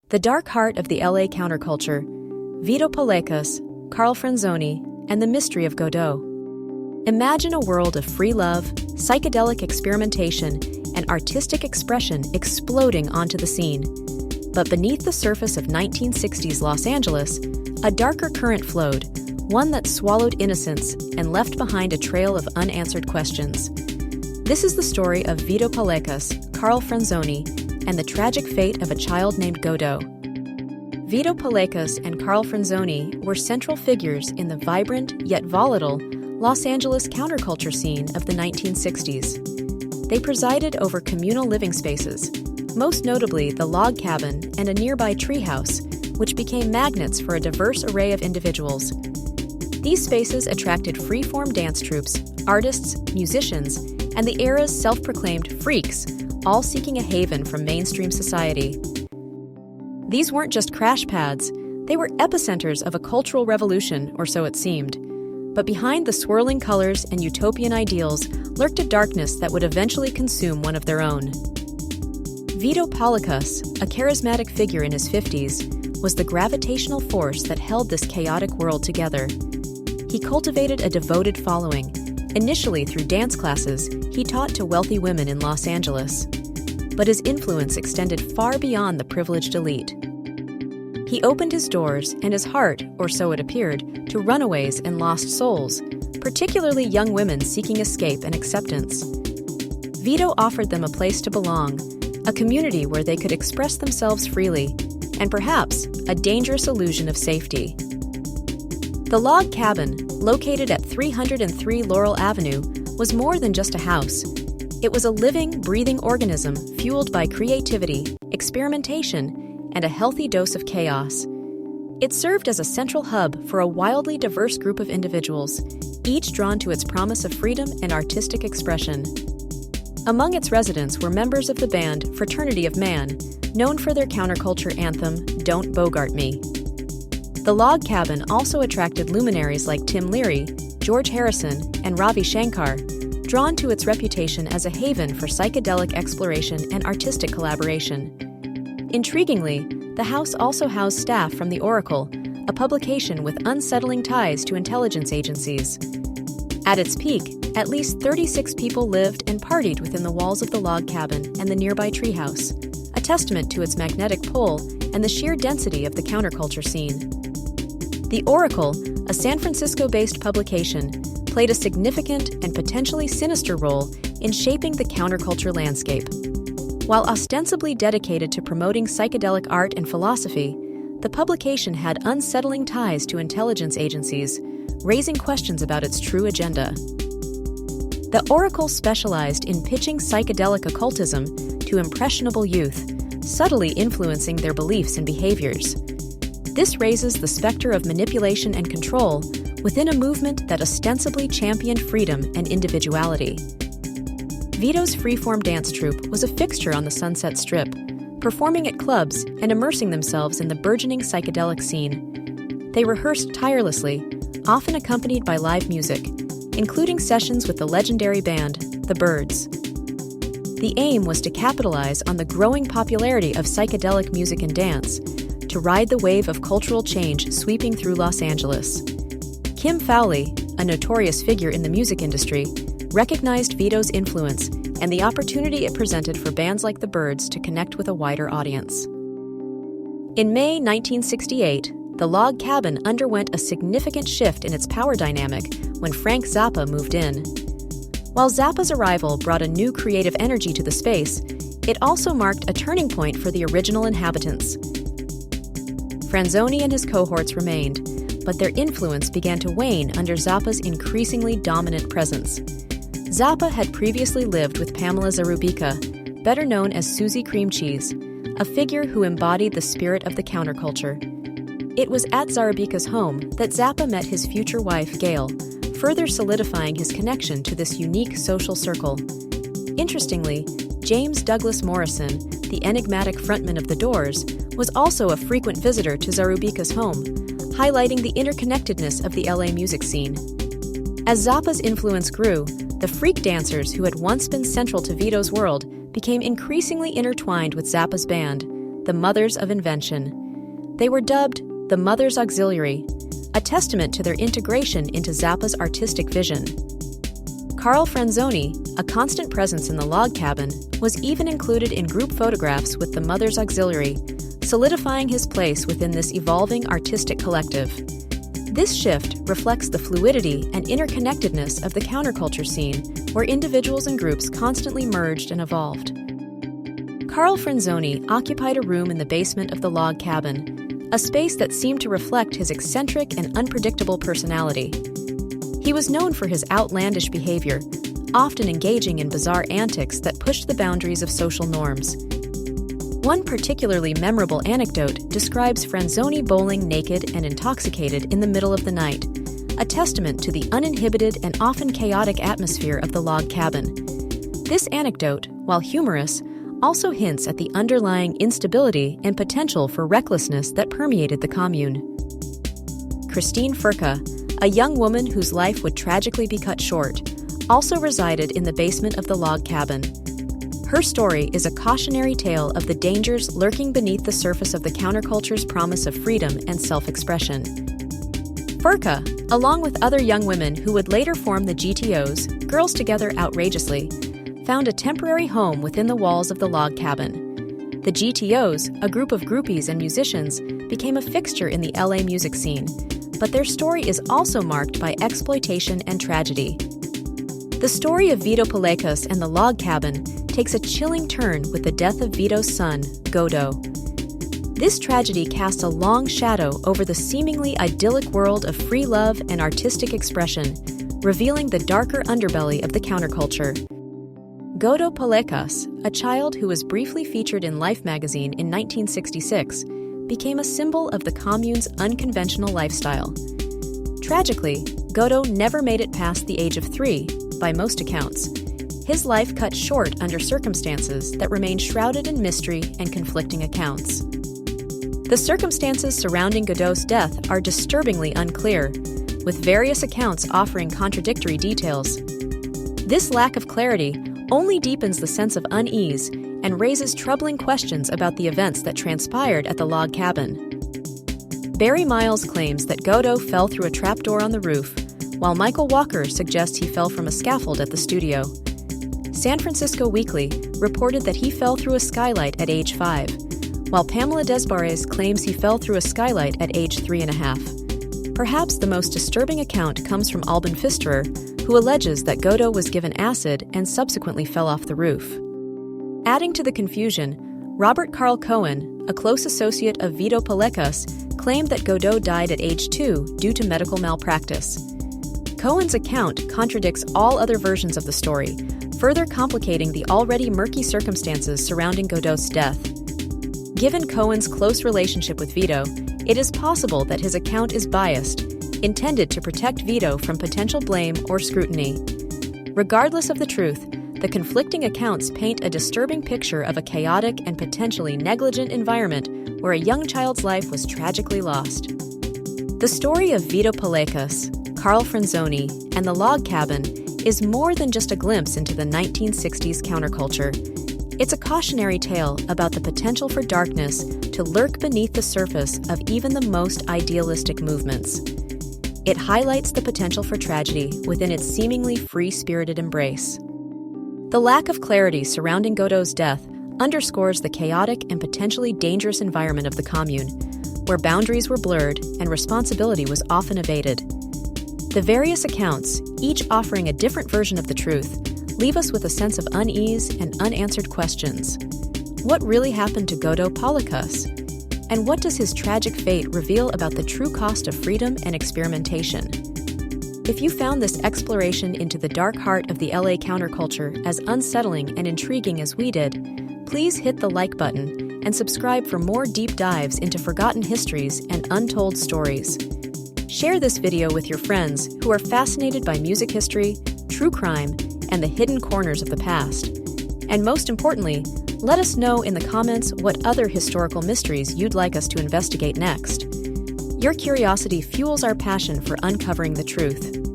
The dark heart of the LA counterculture, Vito Paulekas, Franzoni, and the mystery of Godot. Imagine a world of free love, psychedelic experimentation, and artistic expression exploding onto the scene. But beneath the surface of 1960s Los Angeles, a darker current flowed, one that swallowed innocence and left behind a trail of unanswered questions. This is the story of Vito Paulekas, Franzoni, and the tragic fate of a child named Godot. Vito Paulekas and Franzoni were central figures in the vibrant yet volatile Los Angeles counterculture scene of the 1960s. They presided over communal living spaces, most notably the log cabin and a nearby treehouse, which became magnets for a diverse array of individuals. These spaces attracted free-form dance troupes, artists, musicians, and the era's self-proclaimed freaks, all seeking a haven from mainstream society. These weren't just crash pads, they were epicenters of a cultural revolution, or so it seemed. But behind the swirling colors and utopian ideals lurked a darkness that would eventually consume one of their own. Vito Paulekas, a charismatic figure in his 50s, was the gravitational force that held this chaotic world together. He cultivated a devoted following. Initially through dance classes, he taught to wealthy women in Los Angeles. But his influence extended far beyond the privileged elite. He opened his doors and his heart, or so it appeared, to runaways and lost souls, particularly young women seeking escape and acceptance. Vito offered them a place to belong, a community where they could express themselves freely, and perhaps a dangerous illusion of safety. The log cabin, located at 303 Laurel Avenue, was more than just a house. It was a living, breathing organism fueled by creativity, experimentation, and a healthy dose of chaos. It served as a central hub for a wildly diverse group of individuals, each drawn to its promise of freedom and artistic expression. Among its residents were members of the band Fraternity of Man, known for their counterculture anthem, "Don't Bogart Me." The log cabin also attracted luminaries like Tim Leary, George Harrison, and Ravi Shankar, drawn to its reputation as a haven for psychedelic exploration and artistic collaboration. Intriguingly, the house also housed staff from The Oracle, a publication with unsettling ties to intelligence agencies. At its peak, at least 36 people lived and partied within the walls of the log cabin and the nearby treehouse, a testament to its magnetic pull and the sheer density of the counterculture scene. The Oracle, a San Francisco-based publication, played a significant and potentially sinister role in shaping the counterculture landscape. While ostensibly dedicated to promoting psychedelic art and philosophy, the publication had unsettling ties to intelligence agencies, raising questions about its true agenda. The Oracle specialized in pitching psychedelic occultism to impressionable youth, subtly influencing their beliefs and behaviors. This raises the specter of manipulation and control within a movement that ostensibly championed freedom and individuality. Vito's freeform dance troupe was a fixture on the Sunset Strip, performing at clubs and immersing themselves in the burgeoning psychedelic scene. They rehearsed tirelessly, often accompanied by live music, including sessions with the legendary band, The Byrds. The aim was to capitalize on the growing popularity of psychedelic music and dance, to ride the wave of cultural change sweeping through Los Angeles. Kim Fowley, a notorious figure in the music industry, recognized Vito's influence and the opportunity it presented for bands like The Byrds to connect with a wider audience. In May 1968, the log cabin underwent a significant shift in its power dynamic when Frank Zappa moved in. While Zappa's arrival brought a new creative energy to the space, it also marked a turning point for the original inhabitants. Franzoni and his cohorts remained, but their influence began to wane under Zappa's increasingly dominant presence. Zappa had previously lived with Pamela Zarubica, better known as Susie Cream Cheese, a figure who embodied the spirit of the counterculture. It was at Zarubica's home that Zappa met his future wife, Gail, further solidifying his connection to this unique social circle. Interestingly, James Douglas Morrison, the enigmatic frontman of The Doors, was also a frequent visitor to Zarubica's home, highlighting the interconnectedness of the LA music scene. As Zappa's influence grew, the freak dancers who had once been central to Vito's world became increasingly intertwined with Zappa's band, the Mothers of Invention. They were dubbed the Mother's Auxiliary, a testament to their integration into Zappa's artistic vision. Carl Franzoni, a constant presence in the log cabin, was even included in group photographs with the Mother's Auxiliary, solidifying his place within this evolving artistic collective. This shift reflects the fluidity and interconnectedness of the counterculture scene, where individuals and groups constantly merged and evolved. Carl Franzoni occupied a room in the basement of the log cabin, a space that seemed to reflect his eccentric and unpredictable personality. He was known for his outlandish behavior, often engaging in bizarre antics that pushed the boundaries of social norms. One particularly memorable anecdote describes Franzoni bowling naked and intoxicated in the middle of the night, a testament to the uninhibited and often chaotic atmosphere of the log cabin. This anecdote, while humorous, also hints at the underlying instability and potential for recklessness that permeated the commune. Christine Furka, a young woman whose life would tragically be cut short, also resided in the basement of the log cabin. Her story is a cautionary tale of the dangers lurking beneath the surface of the counterculture's promise of freedom and self-expression. Furka, along with other young women who would later form the GTOs, Girls Together Outrageously, found a temporary home within the walls of the log cabin. The GTOs, a group of groupies and musicians, became a fixture in the LA music scene, but their story is also marked by exploitation and tragedy. The story of Vito Paulekas and the log cabin takes a chilling turn with the death of Vito's son, Godot. This tragedy casts a long shadow over the seemingly idyllic world of free love and artistic expression, revealing the darker underbelly of the counterculture. Godot Paulekas, a child who was briefly featured in Life magazine in 1966, became a symbol of the commune's unconventional lifestyle. Tragically, Godot never made it past the age of 3, by most accounts. His life cut short under circumstances that remain shrouded in mystery and conflicting accounts. The circumstances surrounding Godot's death are disturbingly unclear, with various accounts offering contradictory details. This lack of clarity only deepens the sense of unease and raises troubling questions about the events that transpired at the log cabin. Barry Miles claims that Godot fell through a trapdoor on the roof, while Michael Walker suggests he fell from a scaffold at the studio. San Francisco Weekly reported that he fell through a skylight at age 5, while Pamela Desbarres claims he fell through a skylight at age 3.5. Perhaps the most disturbing account comes from Alban Pfisterer, who alleges that Godot was given acid and subsequently fell off the roof. Adding to the confusion, Robert Carl Cohen, a close associate of Vito Paulekas, claimed that Godot died at age 2 due to medical malpractice. Cohen's account contradicts all other versions of the story, further complicating the already murky circumstances surrounding Godot's death. Given Cohen's close relationship with Vito, it is possible that his account is biased, intended to protect Vito from potential blame or scrutiny. Regardless of the truth, the conflicting accounts paint a disturbing picture of a chaotic and potentially negligent environment where a young child's life was tragically lost. The story of Vito Paulekas, Carl Franzoni, and the log cabin is more than just a glimpse into the 1960s counterculture. It's a cautionary tale about the potential for darkness to lurk beneath the surface of even the most idealistic movements. It highlights the potential for tragedy within its seemingly free-spirited embrace. The lack of clarity surrounding Godot's death underscores the chaotic and potentially dangerous environment of the commune, where boundaries were blurred and responsibility was often evaded. The various accounts, each offering a different version of the truth, leave us with a sense of unease and unanswered questions. What really happened to Godot Paulekas? And what does his tragic fate reveal about the true cost of freedom and experimentation? If you found this exploration into the dark heart of the LA counterculture as unsettling and intriguing as we did, please hit the like button and subscribe for more deep dives into forgotten histories and untold stories. Share this video with your friends who are fascinated by music history, true crime, and the hidden corners of the past. And most importantly, let us know in the comments what other historical mysteries you'd like us to investigate next. Your curiosity fuels our passion for uncovering the truth.